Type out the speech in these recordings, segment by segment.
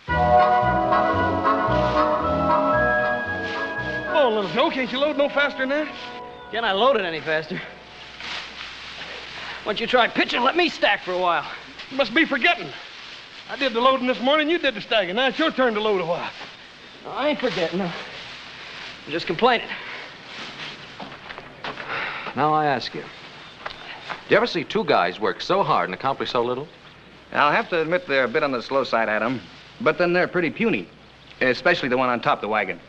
Oh, little Joe, can't you load no faster than that? Can I load it any faster? Why don't you try pitching? Let me stack for a while. You must be forgetting. I did the loading this morning, you did the stacking. Now it's your turn to load a while. No, I ain't forgetting. I'm just complaining. Now I ask you, do you ever see two guys work so hard and accomplish so little? I'll have to admit they're a bit on the slow side, Adam. But then they're pretty puny. Especially the one on top of the wagon.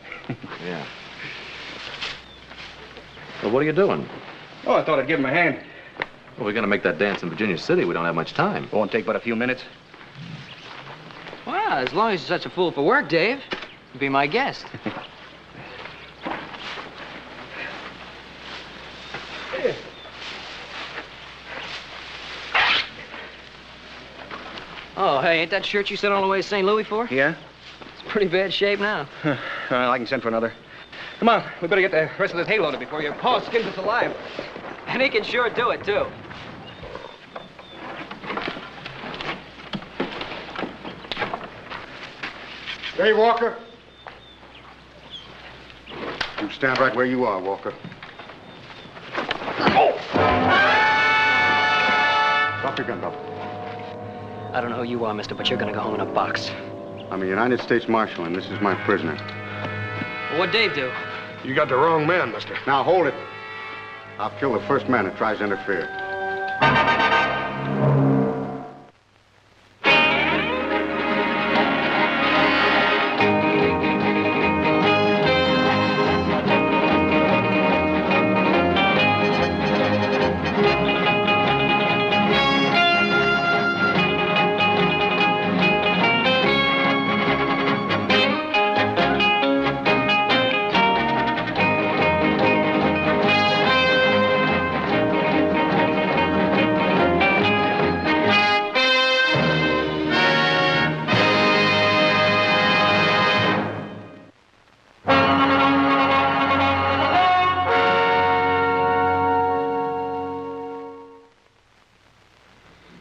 Yeah. Well, what are you doing? Oh, I thought I'd give him a hand. Well, we're going to make that dance in Virginia City. We don't have much time. Won't take but a few minutes. Well, as long as you're such a fool for work, Dave, be my guest. Oh, hey, ain't that shirt you sent all the way to St. Louis for? Yeah? It's pretty bad shape now. Well, I can send for another. Come on, we better get the rest of this hay loaded before your paw skins us alive. And he can sure do it, too. Hey, Walker. You stand right where you are, Walker. Oh! Drop your gun, Bob. I don't know who you are, mister, but you're gonna go home in a box. I'm a United States Marshal, and this is my prisoner. Well, what'd Dave do? You got the wrong man, mister. Now, hold it. I'll kill the first man that tries to interfere.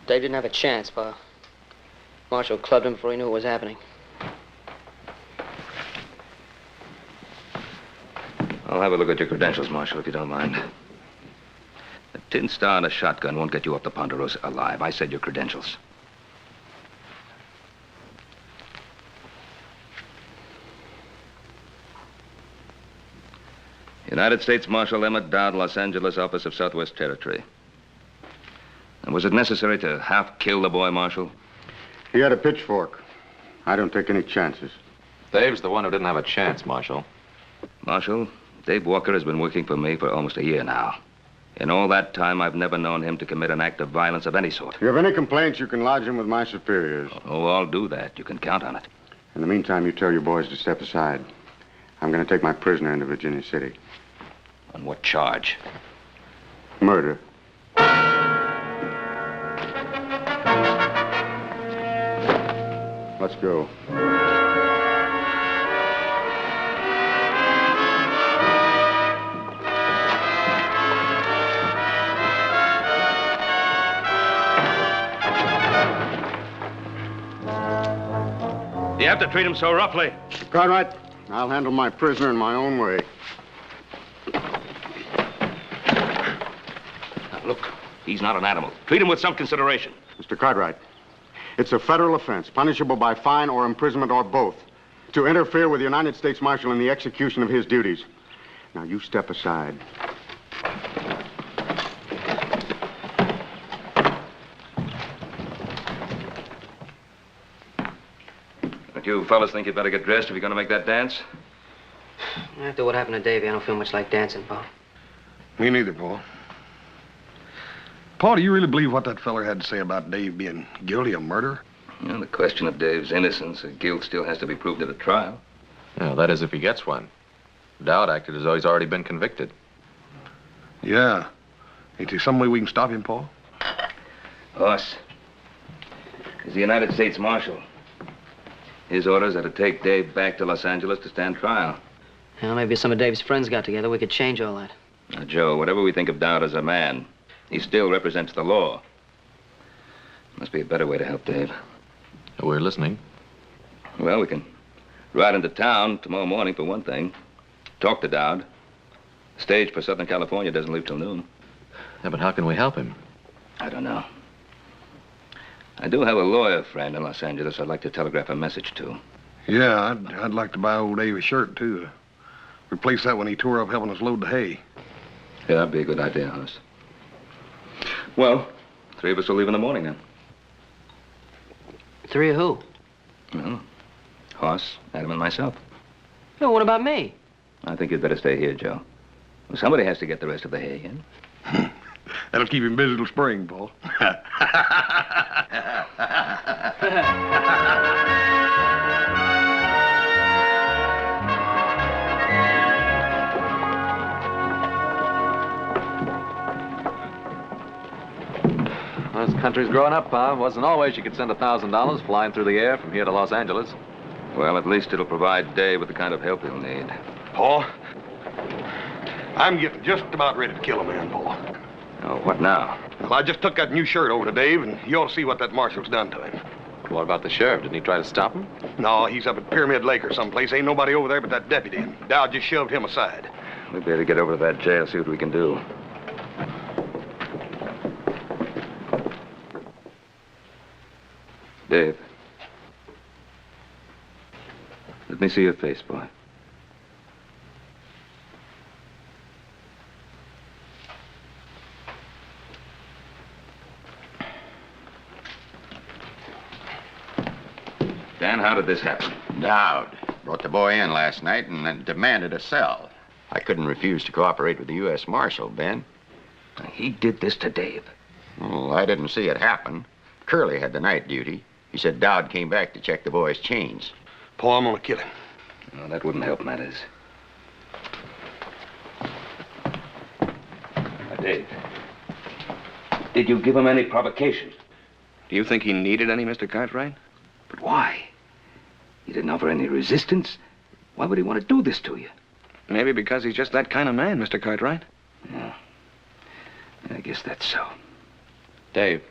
Dave didn't have a chance, Pa. Marshal clubbed him before he knew what was happening. I'll have a look at your credentials, Marshal, if you don't mind. A tin star and a shotgun won't get you up to Ponderosa alive. I said your credentials. United States Marshal Emmett Dowd, Los Angeles, Office of Southwest Territory. And was it necessary to half kill the boy, Marshal? He had a pitchfork. I don't take any chances. Dave's the one who didn't have a chance, Marshal. Marshal, Dave Walker has been working for me for almost a year now. In all that time, I've never known him to commit an act of violence of any sort. If you have any complaints, you can lodge them with my superiors. Oh, I'll do that. You can count on it. In the meantime, you tell your boys to step aside. I'm going to take my prisoner into Virginia City. On what charge? Murder. Let's go. You have to treat him so roughly. Cartwright, I'll handle my prisoner in my own way. Now, look, he's not an animal. Treat him with some consideration. Mr. Cartwright, it's a federal offense, punishable by fine or imprisonment or both, to interfere with the United States Marshal in the execution of his duties. Now, you step aside. Don't you fellas think you'd better get dressed if you're going to make that dance? After what happened to Davey, I don't feel much like dancing, Pa. Me neither, Paul. Paul, do you really believe what that feller had to say about Dave being guilty of murder? You know, the question of Dave's innocence or guilt still has to be proved at a trial. Yeah, that is if he gets one. Dowd acted as though he's already been convicted. Yeah. Ain't there some way we can stop him, Paul? Us. He's the United States Marshal. His orders are to take Dave back to Los Angeles to stand trial. Well, maybe if some of Dave's friends got together, we could change all that. Now, Joe, whatever we think of Dowd as a man, he still represents the law. Must be a better way to help Dave. We're listening. Well, we can ride into town tomorrow morning for one thing. Talk to Dowd. The stage for Southern California doesn't leave till noon. Yeah, but how can we help him? I don't know. I do have a lawyer friend in Los Angeles I'd like to telegraph a message to. Yeah, I'd like to buy old Dave a shirt, too. Replace that when he tore up helping us load the hay. Yeah, that'd be a good idea, Hoss. Well, 3 of us will leave in the morning, then. 3 of who? Well, Hoss, Adam, and myself. No, what about me? I think you'd better stay here, Joe. Well, somebody has to get the rest of the hay in. That'll keep him busy till spring, Paul. Well, this country's growing up, Pa. It wasn't always you could send $1,000 flying through the air from here to Los Angeles. Well, at least it'll provide Dave with the kind of help he'll need. Paul, I'm getting just about ready to kill a man, Paul. Oh, what now? Well, I just took that new shirt over to Dave, and you ought to see what that marshal's done to him. What about the sheriff? Didn't he try to stop him? No, he's up at Pyramid Lake or someplace. Ain't nobody over there but that deputy, and Dowd just shoved him aside. We better get over to that jail, see what we can do. Dave. Let me see your face, boy. Dan, how did this happen? Dowd brought the boy in last night and then demanded a cell. I couldn't refuse to cooperate with the U.S. Marshal, Ben. He did this to Dave. Well, I didn't see it happen. Curly had the night duty. He said Dowd came back to check the boy's chains. Paul, I'm gonna kill him. No, that wouldn't help matters. Now, Dave, did you give him any provocation? Do you think he needed any, Mr. Cartwright? But why? He didn't offer any resistance. Why would he want to do this to you? Maybe because he's just that kind of man, Mr. Cartwright. Yeah. I guess that's so. Dave,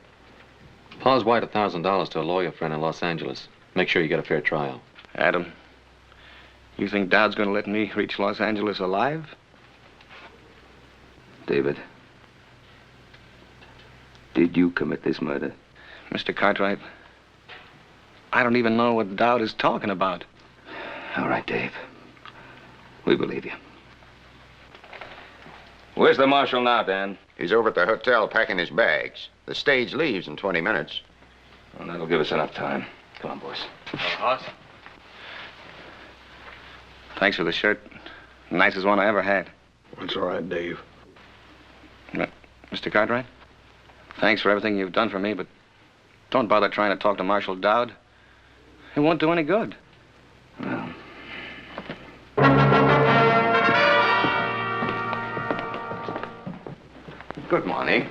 Paul's wired $1,000 to a lawyer friend in Los Angeles. Make sure you get a fair trial. Adam, you think Dowd's gonna let me reach Los Angeles alive? David, did you commit this murder? Mr. Cartwright, I don't even know what Dowd is talking about. All right, Dave. We believe you. Where's the marshal now, Dan? He's over at the hotel packing his bags. The stage leaves in 20 minutes. Well, that'll give us enough time. Come on, boys. Hoss? Thanks for the shirt. Nicest one I ever had. That's all right, Dave. Mr. Cartwright, thanks for everything you've done for me, but don't bother trying to talk to Marshal Dowd. It won't do any good. Well, Good morning.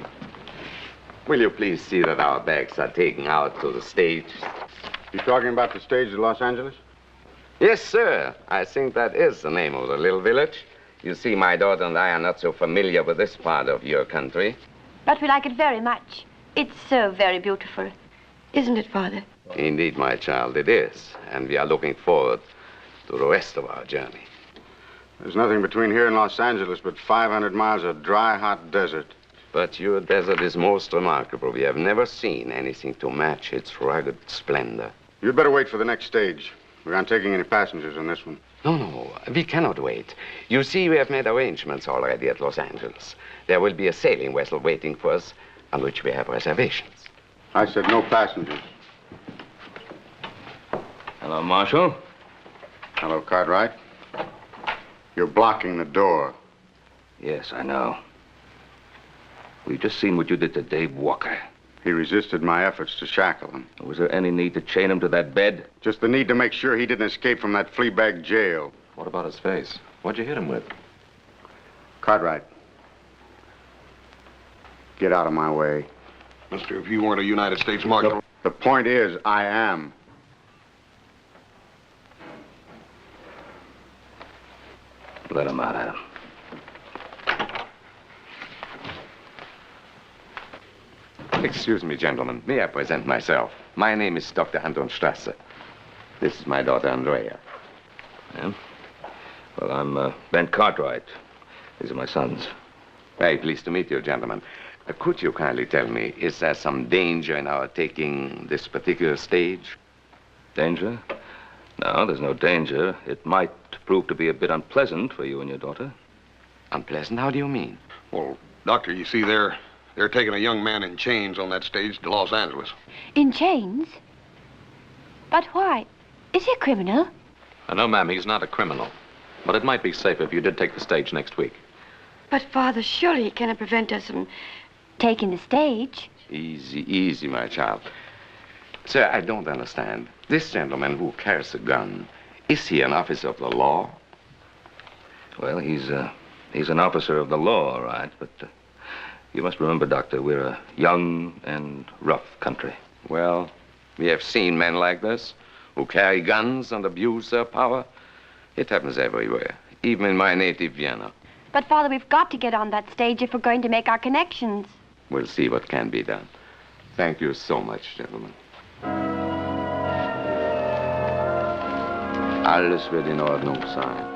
Will you please see that our bags are taken out to the stage? You talking about the stage at Los Angeles? Yes, sir. I think that is the name of the little village. You see, my daughter and I are not so familiar with this part of your country. But we like it very much. It's so very beautiful. Isn't it, Father? Indeed, my child, it is. And we are looking forward to the rest of our journey. There's nothing between here and Los Angeles but 500 miles of dry, hot desert. But your desert is most remarkable. We have never seen anything to match its rugged splendor. You'd better wait for the next stage. We aren't taking any passengers on this one. No, we cannot wait. You see, we have made arrangements already at Los Angeles. There will be a sailing vessel waiting for us, on which we have reservations. I said no passengers. hello, Marshal. Hello, Cartwright. You're blocking the door. Yes, I know. We've just seen what you did to Dave Walker. He resisted my efforts to shackle him. Was there any need to chain him to that bed? Just the need to make sure he didn't escape from that flea bag jail. What about his face? What'd you hit him with? Cartwright, get out of my way. Mister, if you weren't a United States Marshal... The point is, I am. Let him out, Adam. Excuse me, gentlemen. May I present myself? My name is Dr. Anton Strasser. This is my daughter, Andrea. Yeah? Well, I'm Ben Cartwright. These are my sons. Very pleased to meet you, gentlemen. Could you kindly tell me, is there some danger in our taking this particular stage? Danger? No, there's no danger. It might prove to be a bit unpleasant for you and your daughter. Unpleasant? How do you mean? Well, Doctor, you see, they're taking a young man in chains on that stage to Los Angeles. In chains? But why? Is he a criminal? No, ma'am, he's not a criminal. But it might be safe if you did take the stage next week. But, Father, surely he cannot prevent us from taking the stage. Easy, easy, my child. Sir, I don't understand. This gentleman who carries a gun, is he an officer of the law? Well, he's an officer of the law, all right, but you must remember, Doctor, we're a young and rough country. Well, we have seen men like this who carry guns and abuse their power. It happens everywhere, even in my native Vienna. But, Father, we've got to get on that stage if we're going to make our connections. We'll see what can be done. Thank you so much, gentlemen. Alles wird in Ordnung sein.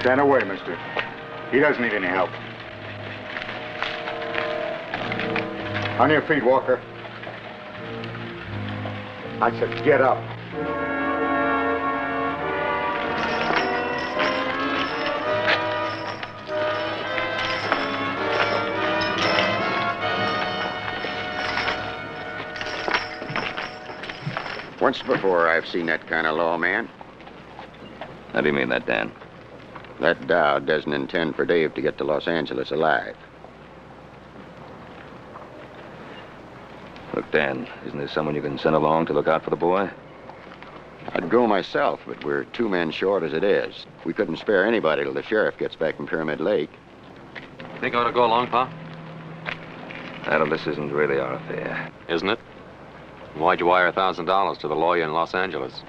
Stand away, mister. He doesn't need any help. On your feet, Walker. I said get up. Once before, I've seen that kind of law, man. How do you mean that, Dan? That Dowd doesn't intend for Dave to get to Los Angeles alive. Look, Dan, isn't there someone you can send along to look out for the boy? I'd go myself, but we're 2 men short as it is. We couldn't spare anybody till the sheriff gets back from Pyramid Lake. Think I ought to go along, Pa? Adam, this isn't really our affair. Isn't it? Why'd you wire $1,000 to the lawyer in Los Angeles?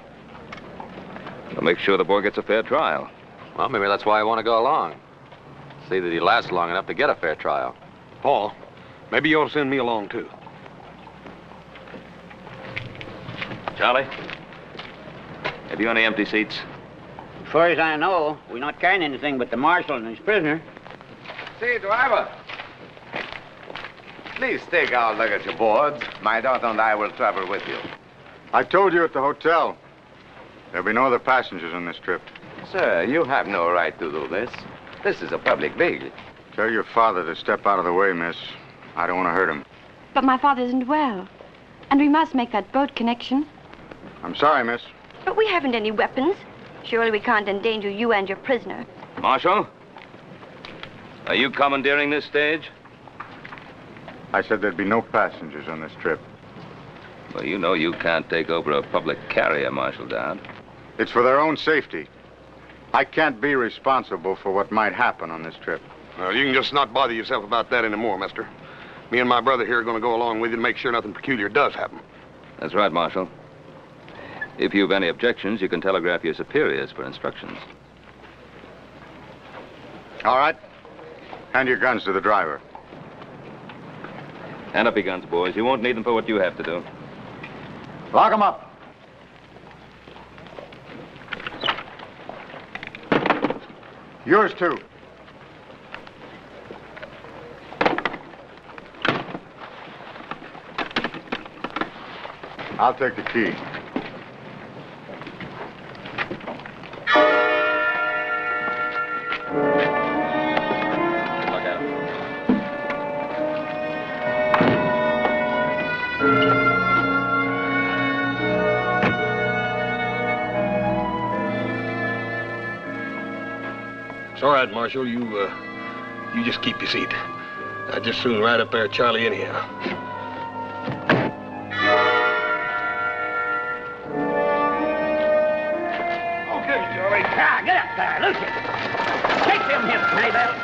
I'll make sure the boy gets a fair trial. Well, maybe that's why I want to go along. See that he lasts long enough to get a fair trial. Paul, maybe you ought to send me along, too. Charlie, have you any empty seats? As far as I know, we're not carrying anything but the marshal and his prisoner. Say, driver. Please take our luggage aboard. My daughter and I will travel with you. I told you at the hotel. There'll be no other passengers on this trip. Sir, you have no right to do this. This is a public vehicle. Tell your father to step out of the way, miss. I don't want to hurt him. But my father isn't well. And we must make that boat connection. I'm sorry, miss. But we haven't any weapons. Surely we can't endanger you and your prisoner. Marshal, are you commandeering this stage? I said there'd be no passengers on this trip. Well, you know you can't take over a public carrier, Marshal Dowd. It's for their own safety. I can't be responsible for what might happen on this trip. Well, you can just not bother yourself about that anymore, mister. Me and my brother here are going to go along with you to make sure nothing peculiar does happen. That's right, Marshal. If you've any objections, you can telegraph your superiors for instructions. All right. Hand your guns to the driver. Hand up your guns, boys. You won't need them for what you have to do. Lock them up. Yours, too. I'll take the key. Look out. It's all right, Marshal. You just keep your seat. I'd just soon ride up there, Charlie, anyhow. Get up there, Lucy. Take them hips, Maybell.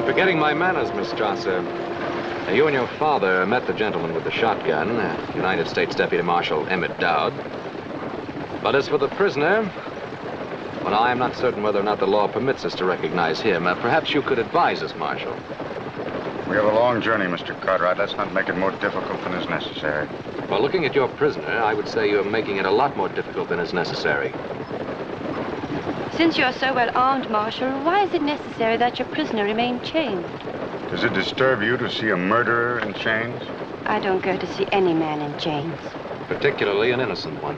Forgetting my manners, Miss Strasser. You and your father met the gentleman with the shotgun, United States Deputy Marshal Emmett Dowd. But as for the prisoner, well, I am not certain whether or not the law permits us to recognize him. Perhaps you could advise us, Marshal. We have a long journey, Mr. Cartwright. Let's not make it more difficult than is necessary. Well, looking at your prisoner, I would say you're making it a lot more difficult than is necessary. Since you're so well armed, Marshal, why is it necessary that your prisoner remain chained? Does it disturb you to see a murderer in chains? I don't go to see any man in chains. Particularly an innocent one.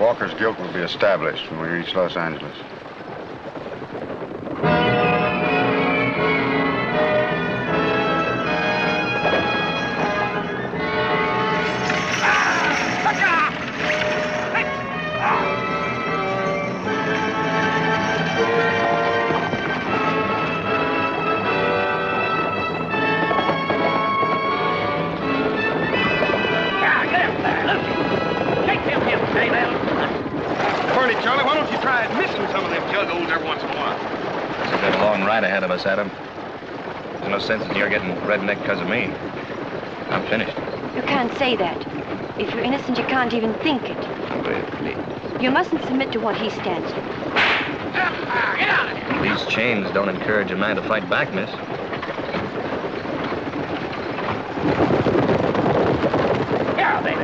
Walker's guilt will be established when we reach Los Angeles. Charlie, why don't you try missing some of them juggos every once in a while? We've got a long ride ahead of us, Adam. There's no sense in your getting redneck because of me. I'm finished. You can't say that. If you're innocent, you can't even think it. Well, please. You mustn't submit to what he stands for. These chains don't encourage a man to fight back, miss. Yeah, baby.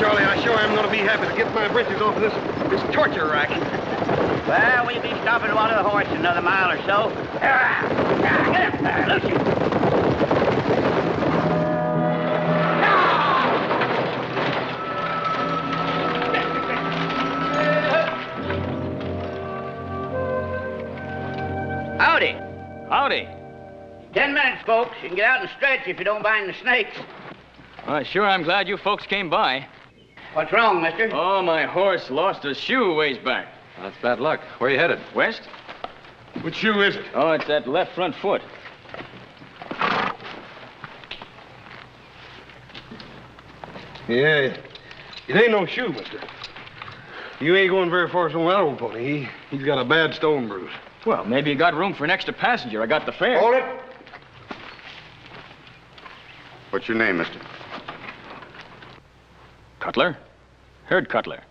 Charlie, I sure am going to be happy to get my britches off of this torture rack. Well, we'll be stopping to water the horse in another mile or so. Get up there, Lucy. Howdy. Howdy. 10 minutes, folks. You can get out and stretch if you don't mind the snakes. Well, sure, I'm glad you folks came by. What's wrong, mister? Oh, my horse lost a shoe a ways back. That's bad luck. Where are you headed? West? Which shoe is it? Oh, it's that left front foot. Yeah, it ain't no shoe, mister. You ain't going very far from that old pony. He's got a bad stone bruise. Well, maybe you got room for an extra passenger. I got the fare. Hold it. What's your name, mister? Cutler? Herd Cutler.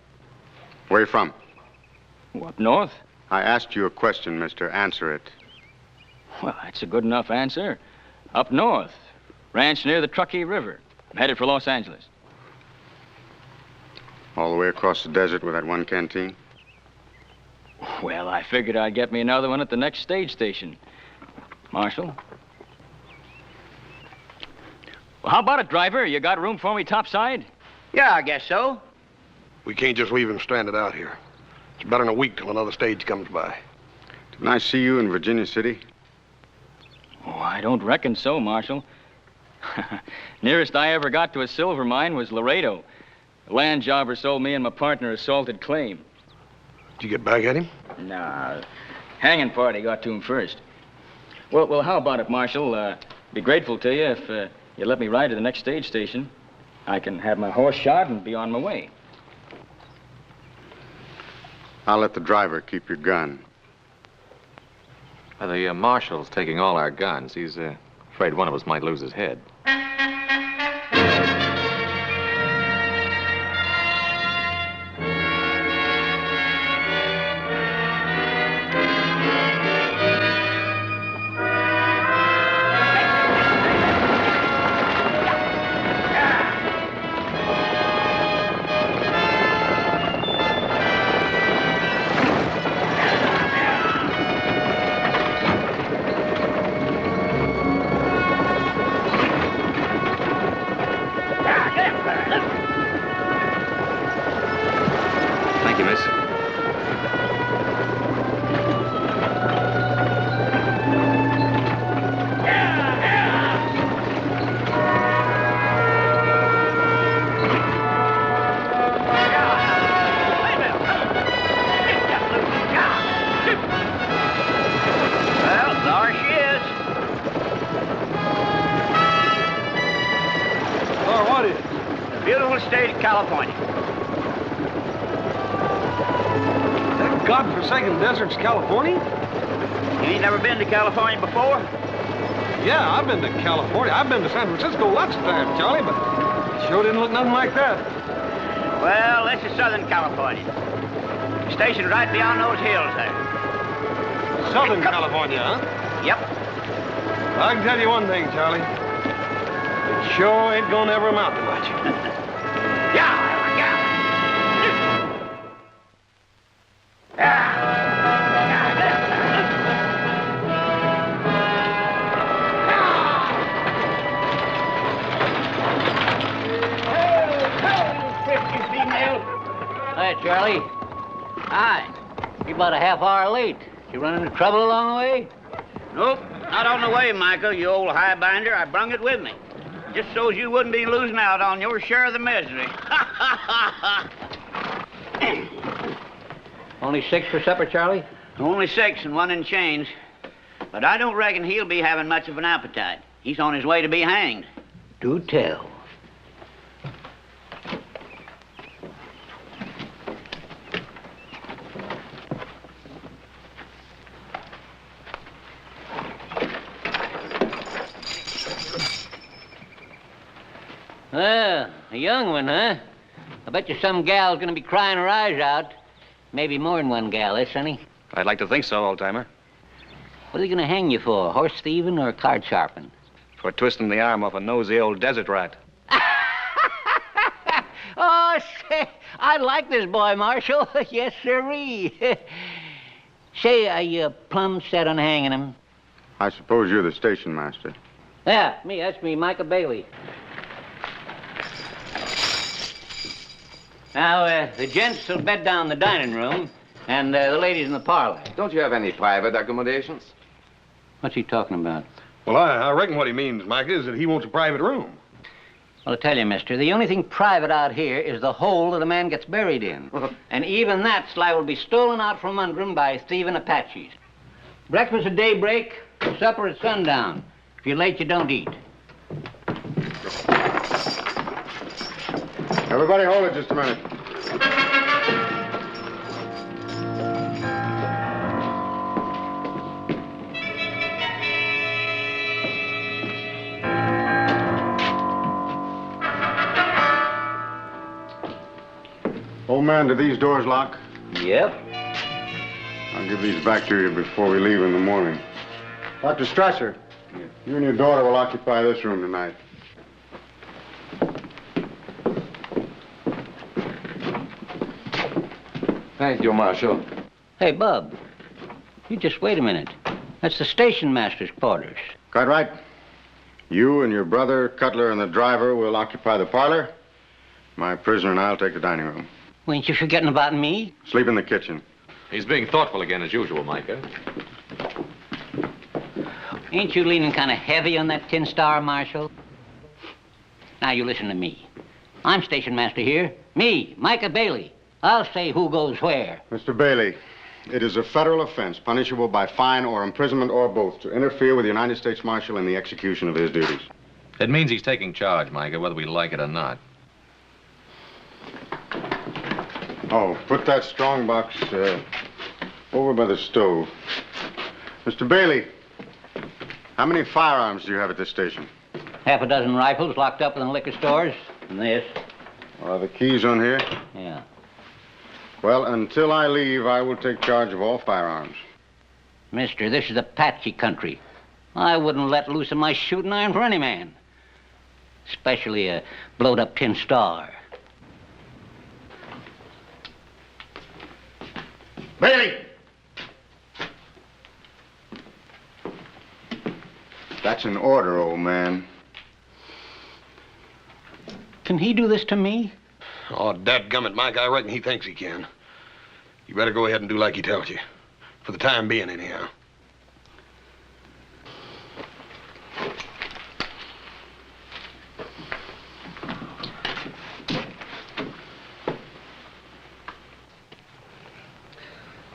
Where you from? Up north? I asked you a question, mister. Answer it. Well, that's a good enough answer. Up north. Ranch near the Truckee River. I'm headed for Los Angeles. All the way across the desert with that one canteen? Well, I figured I'd get me another one at the next stage station. Marshal? Well, how about it, driver? You got room for me topside? Yeah, I guess so. We can't just leave him stranded out here. It's better than a week till another stage comes by. Didn't I see you in Virginia City? Oh, I don't reckon so, Marshal. Nearest I ever got to a silver mine was Laredo. The land jobber sold me and my partner a salted claim. Did you get back at him? Nah, hanging party got to him first. Well, how about it, Marshal? Be grateful to you if you let me ride to the next stage station. I can have my horse shod and be on my way. I'll let the driver keep your gun. The marshal's taking all our guns. He's afraid one of us might lose his head. California. That godforsaken desert's California? You ain't never been to California before? Yeah, I've been to California. I've been to San Francisco lots of times, Charlie, but it sure didn't look nothing like that. Well, this is Southern California. Stationed right beyond those hills there. Southern California, huh? Yep. I can tell you one thing, Charlie. It sure ain't gonna ever amount to much. Yeah. Hi, Charlie. Hi. You're about a half hour late. You run into trouble along the way? Nope, not on the way, Michael, you old highbinder. I brung it with me. Just so's you wouldn't be losing out on your share of the misery. Only 6 for supper, Charlie? Only 6 and 1 in chains. But I don't reckon he'll be having much of an appetite. He's on his way to be hanged. Do tell. Well, a young one, huh? I bet you some gal's gonna be crying her eyes out. Maybe more than one gal, eh, Sonny? I'd like to think so, old-timer. What are they gonna hang you for? Horse thieving or card sharping? For twisting the arm off a nosy old desert rat. Oh, say, I like this boy, Marshal. Yes, sirree. Say, are you plumb set on hanging him? I suppose you're the station master. Yeah, me. That's me, Micah Bailey. Now, the gents will bed down in the dining room, and the ladies in the parlor. Don't you have any private accommodations? What's he talking about? Well, I reckon what he means, Mike, is that he wants a private room. Well, I tell you, mister, the only thing private out here is the hole that a man gets buried in. And even that's liable to be stolen out from under him by thieving Apaches. Breakfast at daybreak, supper at sundown. If you're late, you don't eat. Everybody hold it just a minute. Old man, do these doors lock? Yep. I'll give these back to you before we leave in the morning. Dr. Strasser, you and your daughter will occupy this room tonight. Thank you, Marshal. Hey, Bub, you just wait a minute. That's the station master's quarters. Cartwright, you and your brother, Cutler, and the driver will occupy the parlor. My prisoner and I'll take the dining room. Well, ain't you forgetting about me? Sleep in the kitchen. He's being thoughtful again, as usual, Micah. Ain't you leaning kind of heavy on that tin star, Marshal? Now, you listen to me. I'm station master here. Me, Micah Bailey. I'll say who goes where. Mr. Bailey, it is a federal offense punishable by fine or imprisonment or both to interfere with the United States Marshal in the execution of his duties. It means he's taking charge, Micah, whether we like it or not. Oh, put that strong box over by the stove. Mr. Bailey, how many firearms do you have at this station? Half a dozen rifles locked up in the liquor stores. And this. Are the keys on here? Yeah. Well, until I leave, I will take charge of all firearms. Mister, this is Apache country. I wouldn't let loose of my shooting iron for any man. Especially a blowed-up tin star. Bailey! That's an order, old man. Can he do this to me? Oh, dadgummit, Mike, I reckon he thinks he can. You better go ahead and do like he tells you. For the time being, anyhow.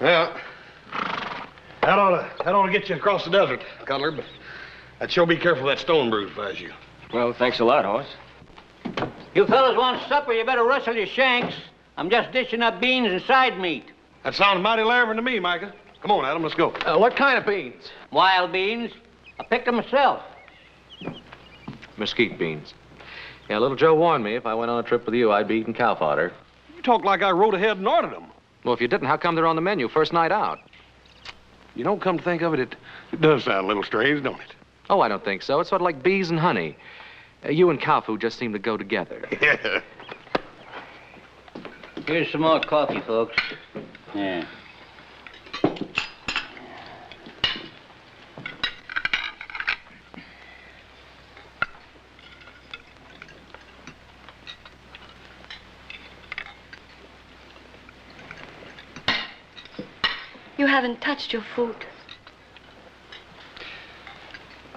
Well, that ought to get you across the desert, Cutler, but I'd sure be careful of that stone bruise if I was you. Well, thanks a lot, Hoss. You fellas want supper, you better rustle your shanks. I'm just dishing up beans and side meat. That sounds mighty lavering to me, Micah. Come on, Adam, let's go. What kind of beans? Wild beans. I picked them myself. Mesquite beans. Yeah, little Joe warned me if I went on a trip with you, I'd be eating cow fodder. You talk like I rode ahead and ordered them. Well, if you didn't, how come they're on the menu first night out? You don't come to think of it, it does sound a little strange, don't it? Oh, I don't think so. It's sort of like bees and honey. You and cow food just seem to go together. Yeah. Here's some more coffee, folks. Yeah. You haven't touched your food.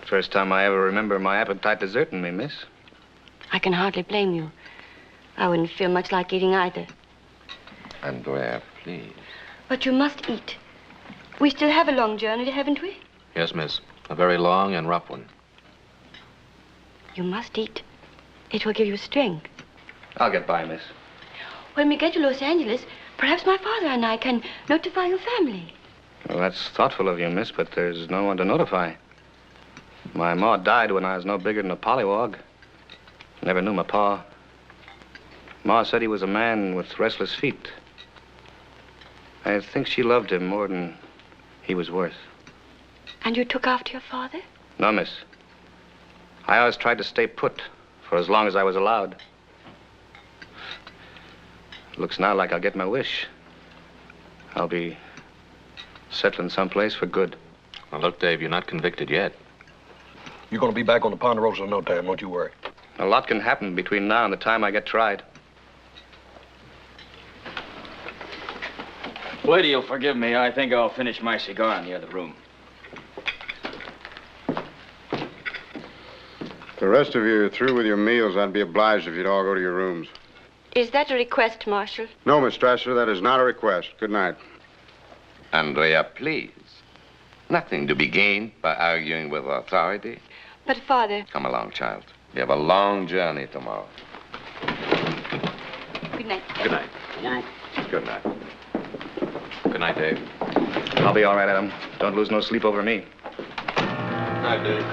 First time I ever remember my appetite deserting me, miss. I can hardly blame you. I wouldn't feel much like eating either. Andrea, please. But you must eat. We still have a long journey, haven't we? Yes, miss. A very long and rough one. You must eat. It will give you strength. I'll get by, miss. When we get to Los Angeles, perhaps my father and I can notify your family. Well, that's thoughtful of you, miss, but there's no one to notify. My ma died when I was no bigger than a pollywog. Never knew my pa. Ma said he was a man with restless feet. I think she loved him more than he was worth. And you took after your father? No, miss. I always tried to stay put for as long as I was allowed. Looks now like I'll get my wish. I'll be settling someplace for good. Well, look, Dave, you're not convicted yet. You're going to be back on the Ponderosa in no time, don't you worry. A lot can happen between now and the time I get tried. Lady, you'll forgive me. I think I'll finish my cigar in the other room. The rest of you are through with your meals. I'd be obliged if you'd all go to your rooms. Is that a request, Marshal? No, Miss Strasser, that is not a request. Good night. Andrea, please. Nothing to be gained by arguing with authority. But, Father... Come along, child. We have a long journey tomorrow. Good night. Good night. Good night. Good night, Dave. I'll be all right, Adam. Don't lose no sleep over me. Good night, Dave.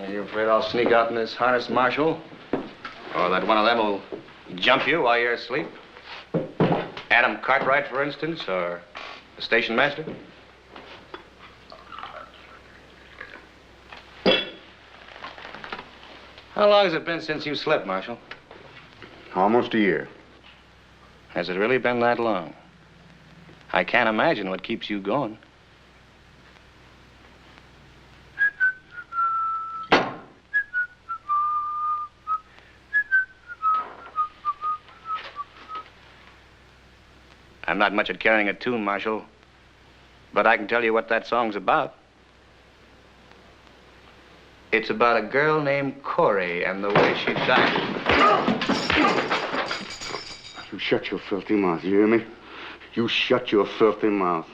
You afraid I'll sneak out in this harness, Marshal? Or that one of them will jump you while you're asleep? Adam Cartwright, for instance, or the station master? How long has it been since you slept, Marshal? Almost a year. Has it really been that long? I can't imagine what keeps you going. I'm not much at carrying a tune, Marshal, but I can tell you what that song's about. It's about a girl named Corey and the way she died. You shut your filthy mouth, you hear me? You shut your filthy mouth.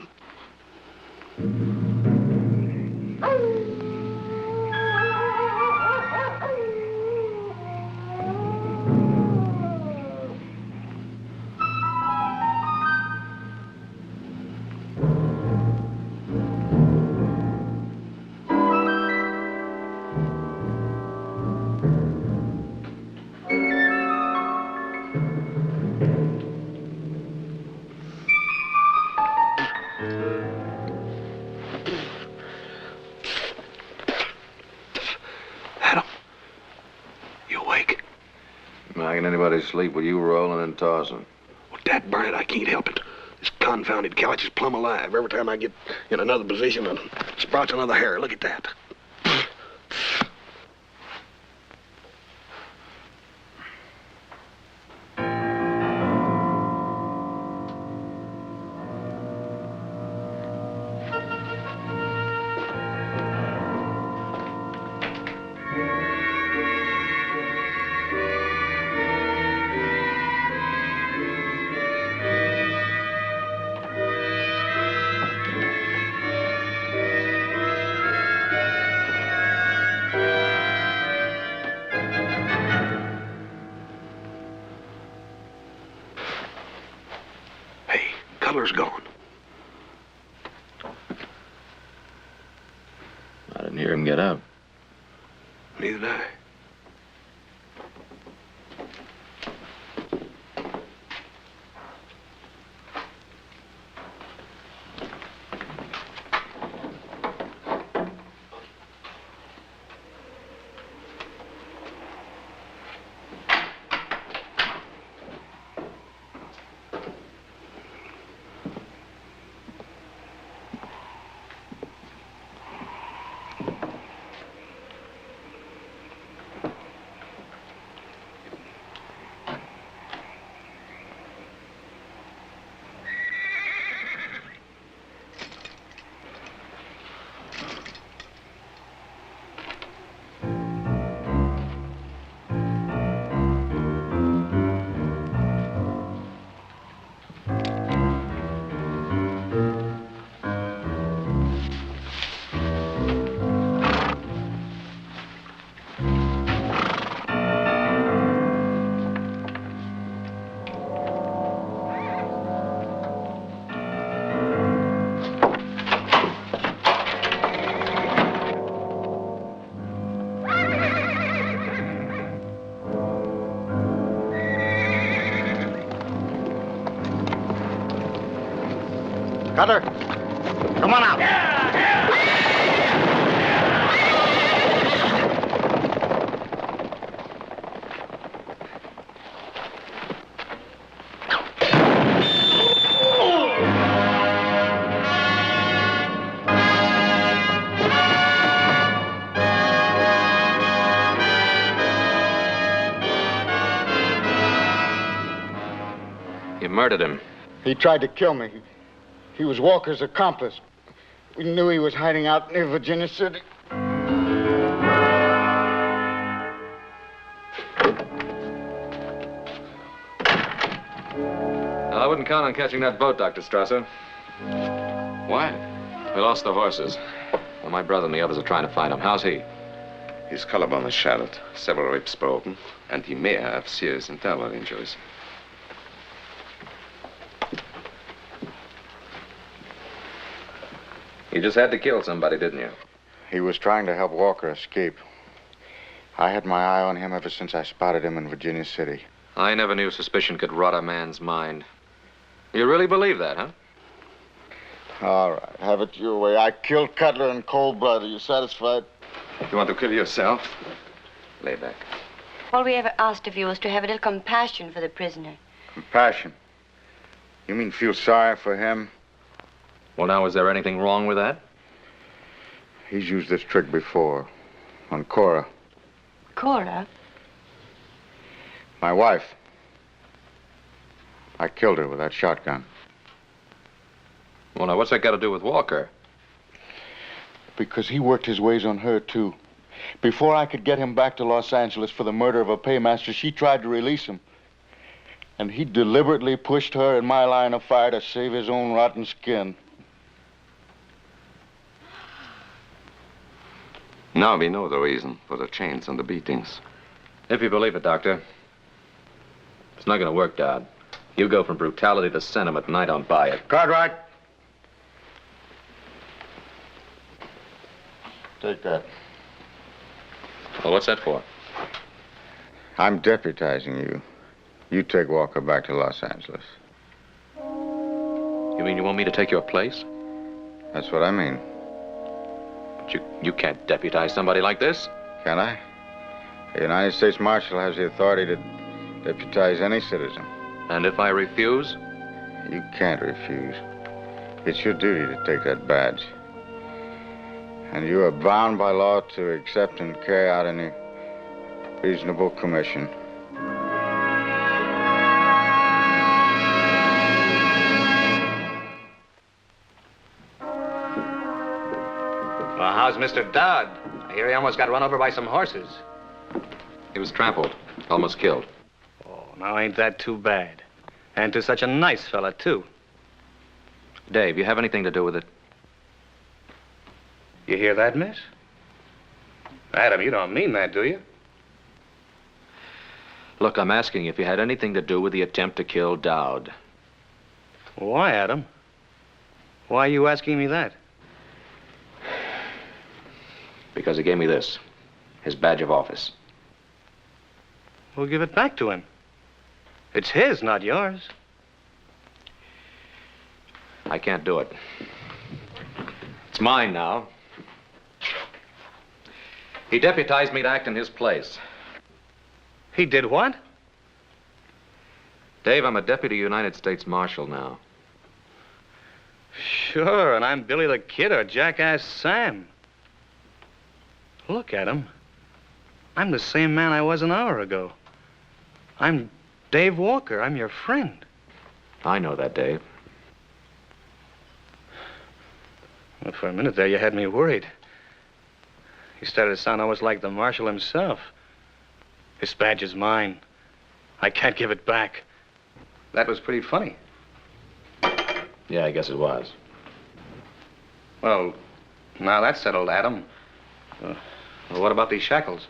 Sleep with you rolling and tossing. Well, dad burn it, I can't help it. This confounded couch is plumb alive. Every time I get in another position, it sprouts another hair. Look at that. Cutler's gone. I didn't hear him get up. Neither did I. Cutler, come on out. You murdered him. He tried to kill me. He was Walker's accomplice. We knew he was hiding out near Virginia City. Well, I wouldn't count on catching that boat, Dr. Strasser. Why? We lost the horses. Well, my brother and the others are trying to find him. How's he? His collarbone is shattered, several ribs broken, and he may have serious internal injuries. You just had to kill somebody, didn't you? He was trying to help Walker escape. I had my eye on him ever since I spotted him in Virginia City. I never knew suspicion could rot a man's mind. You really believe that, huh? All right, have it your way. I killed Cutler in cold blood. Are you satisfied? You want to kill yourself? Lay back. All we ever asked of you was to have a little compassion for the prisoner. Compassion? You mean feel sorry for him? Well, now, is there anything wrong with that? He's used this trick before. On Cora. Cora? My wife. I killed her with that shotgun. Well, now, what's that got to do with Walker? Because he worked his ways on her, too. Before I could get him back to Los Angeles for the murder of a paymaster, she tried to release him. And he deliberately pushed her in my line of fire to save his own rotten skin. Now we know the reason for the chains and the beatings. If you believe it, Doctor. It's not going to work, Dad. You go from brutality to sentiment, and I don't buy it. Cartwright. Take that. Well, what's that for? I'm deputizing you. You take Walker back to Los Angeles. You mean you want me to take your place? That's what I mean. But you can't deputize somebody like this. Can I? The United States Marshal has the authority to deputize any citizen. And if I refuse? You can't refuse. It's your duty to take that badge. And you are bound by law to accept and carry out any reasonable commission. Well, how's Mr. Dowd? I hear he almost got run over by some horses. He was trampled, almost killed. Oh, now ain't that too bad? And to such a nice fella, too. Dave, you have anything to do with it? You hear that, miss? Adam, you don't mean that, do you? Look, I'm asking you if you had anything to do with the attempt to kill Dowd. Why, Adam? Why are you asking me that? Because he gave me this, his badge of office. We'll give it back to him. It's his, not yours. I can't do it. It's mine now. He deputized me to act in his place. He did what? Dave, I'm a deputy United States Marshal now. Sure, and I'm Billy the Kid or Jackass Sam. Look at him. I'm the same man I was an hour ago. I'm Dave Walker. I'm your friend. I know that, Dave. Well, for a minute there, you had me worried. You started to sound almost like the Marshal himself. This badge is mine. I can't give it back. That was pretty funny. Yeah, I guess it was. Well, now that's settled, Adam. Well, what about these shackles?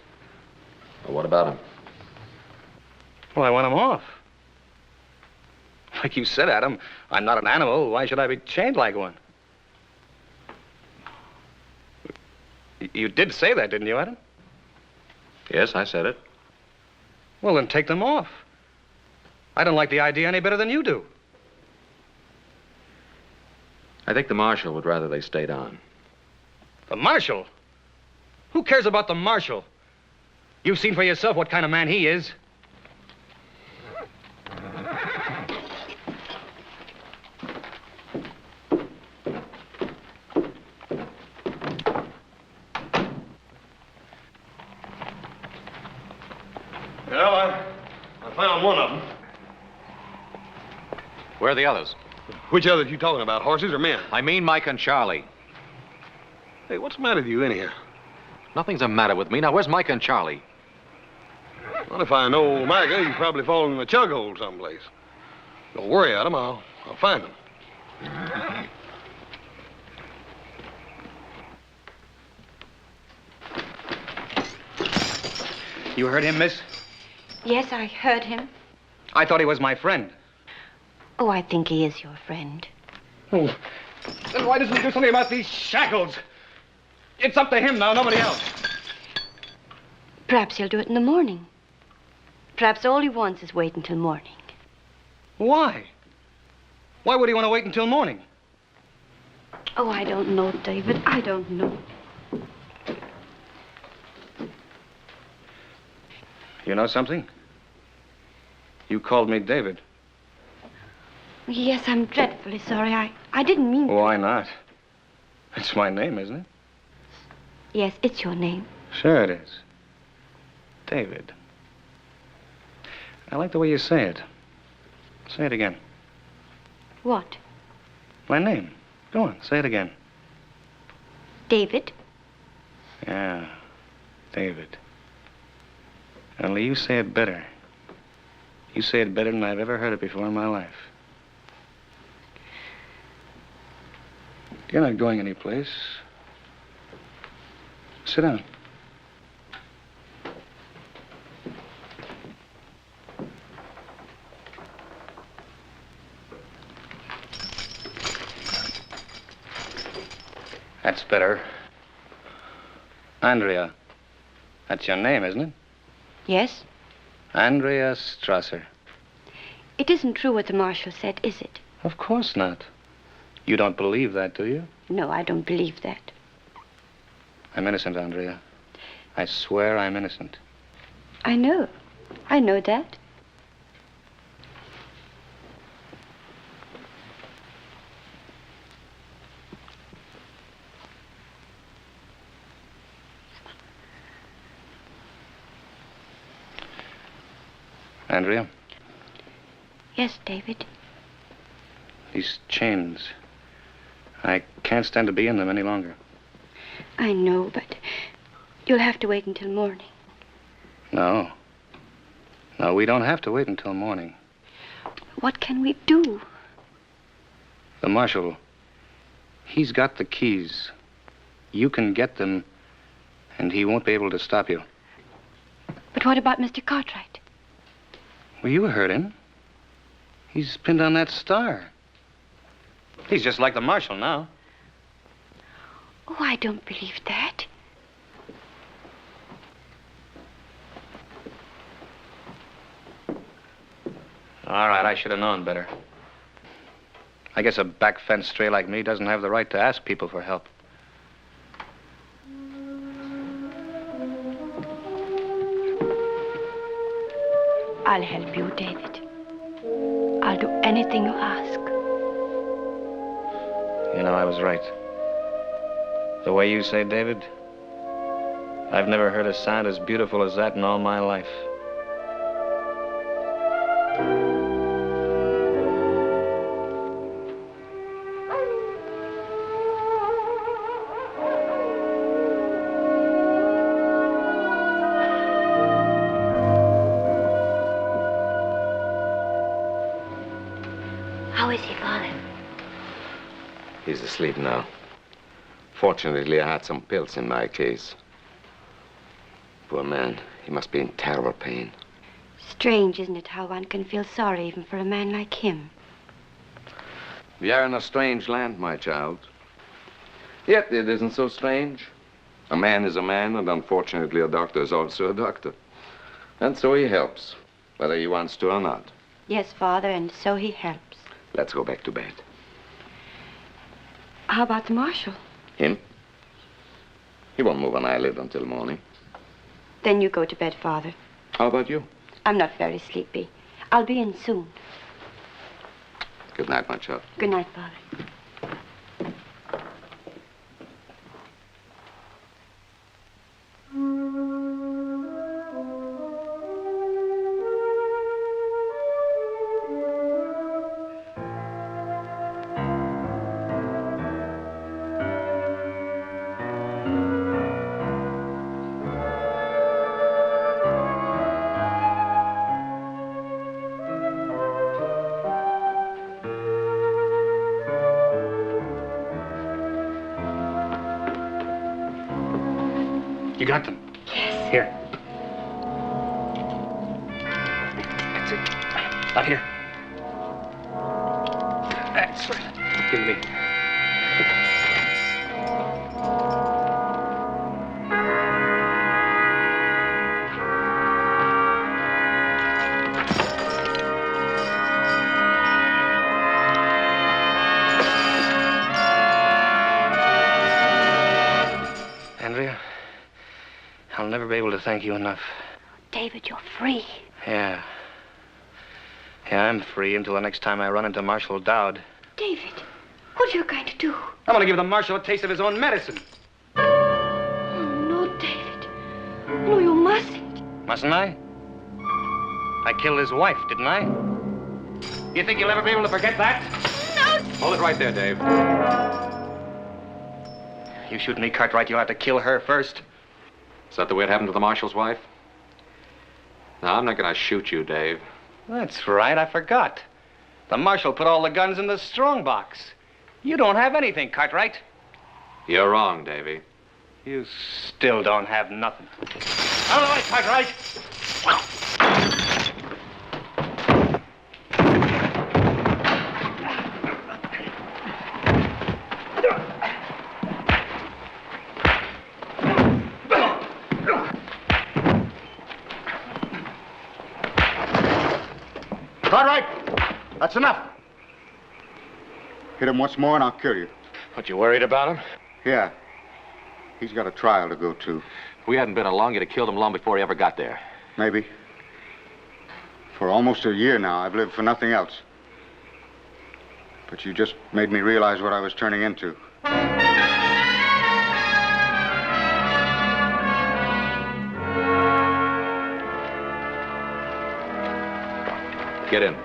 Well, what about him? Well, I want them off. Like you said, Adam, I'm not an animal. Why should I be chained like one? You did say that, didn't you, Adam? Yes, I said it. Well, then take them off. I don't like the idea any better than you do. I think the Marshal would rather they stayed on. The Marshal? Who cares about the Marshal? You've seen for yourself what kind of man he is. Well, I found one of them. Where are the others? Which others you talking about, horses or men? I mean Mike and Charlie. Hey, what's the matter with you anyhow? Nothing's the matter with me. Now, where's Mike and Charlie? Well, if I know Micah, you've probably fallen in a chug hole someplace. Don't worry, Adam. I'll find them. You heard him, miss? Yes, I heard him. I thought he was my friend. Oh, I think he is your friend. Oh. Then why doesn't he do something about these shackles? It's up to him now, nobody else. Perhaps he'll do it in the morning. Perhaps all he wants is wait until morning. Why? Why would he want to wait until morning? Oh, I don't know, David. I don't know. You know something? You called me David. Yes, I'm dreadfully sorry. I didn't mean to. Why not? It's my name, isn't it? Yes, it's your name. Sure it is. David. I like the way you say it. Say it again. What? My name. Go on, say it again. David? Yeah, David. Only you say it better. You say it better than I've ever heard it before in my life. You're not going anyplace. Sit down. That's better. Andrea. That's your name, isn't it? Yes? Andrea Strasser. It isn't true what the Marshal said, is it? Of course not. You don't believe that, do you? No, I don't believe that. I'm innocent, Andrea. I swear I'm innocent. I know. I know that. Andrea? Yes, David. These chains. I can't stand to be in them any longer. I know, but you'll have to wait until morning. No. No, we don't have to wait until morning. What can we do? The Marshal, he's got the keys. You can get them, and he won't be able to stop you. But what about Mr. Cartwright? Well, you heard him. He's pinned on that star. He's just like the marshal now. Oh, I don't believe that. All right, I should have known better. I guess a back fence stray like me doesn't have the right to ask people for help. I'll help you, David. I'll do anything you ask. You know, I was right. The way you say, David, I've never heard a sound as beautiful as that in all my life. How is he, Father? He's asleep now. Fortunately, I had some pills in my case. Poor man, he must be in terrible pain. Strange, isn't it, how one can feel sorry even for a man like him? We are in a strange land, my child. Yet it isn't so strange. A man is a man, and unfortunately a doctor is also a doctor. And so he helps, whether he wants to or not. Yes, Father, and so he helps. Let's go back to bed. How about the marshal? Him? He won't move an eyelid until morning. Then you go to bed, Father. How about you? I'm not very sleepy. I'll be in soon. Good night, my child. Good night, Father. You got them? Yes. Here. That's it. About here. That's right. Give me. Andrea, I'll never be able to thank you enough. David, you're free. Yeah. Yeah, I'm free until the next time I run into Marshal Dowd. David, what are you going to do? I'm gonna give the marshal a taste of his own medicine. Oh, no, David. No, you mustn't. Mustn't I? I killed his wife, didn't I? You think you'll ever be able to forget that? No! Hold it right there, Dave. You shoot me, Cartwright, you'll have to kill her first. Is that the way it happened to the marshal's wife? No, I'm not gonna shoot you, Dave. That's right, I forgot. The marshal put all the guns in the strong box. You don't have anything, Cartwright. You're wrong, Davy. You still don't have nothing. Out of the way, Cartwright! Cartwright! That's enough. Hit him once more and I'll kill you. What, you worried about him? Yeah. He's got a trial to go to. If we hadn't been along, you'd have killed him long before he ever got there. Maybe. For almost a year now, I've lived for nothing else. But you just made me realize what I was turning into. Get in.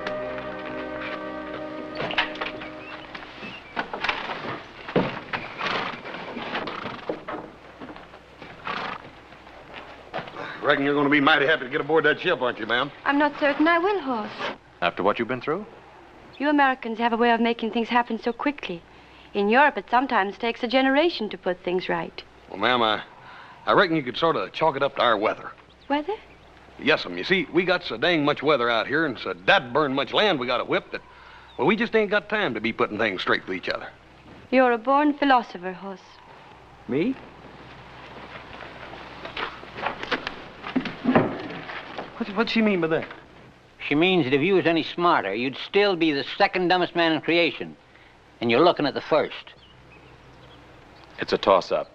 Reckon you're going to be mighty happy to get aboard that ship, aren't you, ma'am? I'm not certain I will, Horse. After what you've been through? You Americans have a way of making things happen so quickly. In Europe, it sometimes takes a generation to put things right. Well, ma'am, I reckon you could sort of chalk it up to our weather. Weather? Yes'm. You see, we got so dang much weather out here and so that burned much land we got to whip that Well, we just ain't got time to be putting things straight with each other. You're a born philosopher, Huss. Me? What's she mean by that? She means that if you was any smarter, you'd still be the second dumbest man in creation. And you're looking at the first. It's a toss-up.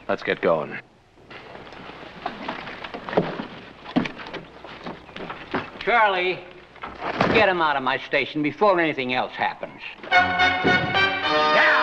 Let's get going. Charlie, get him out of my station before anything else happens. Yeah!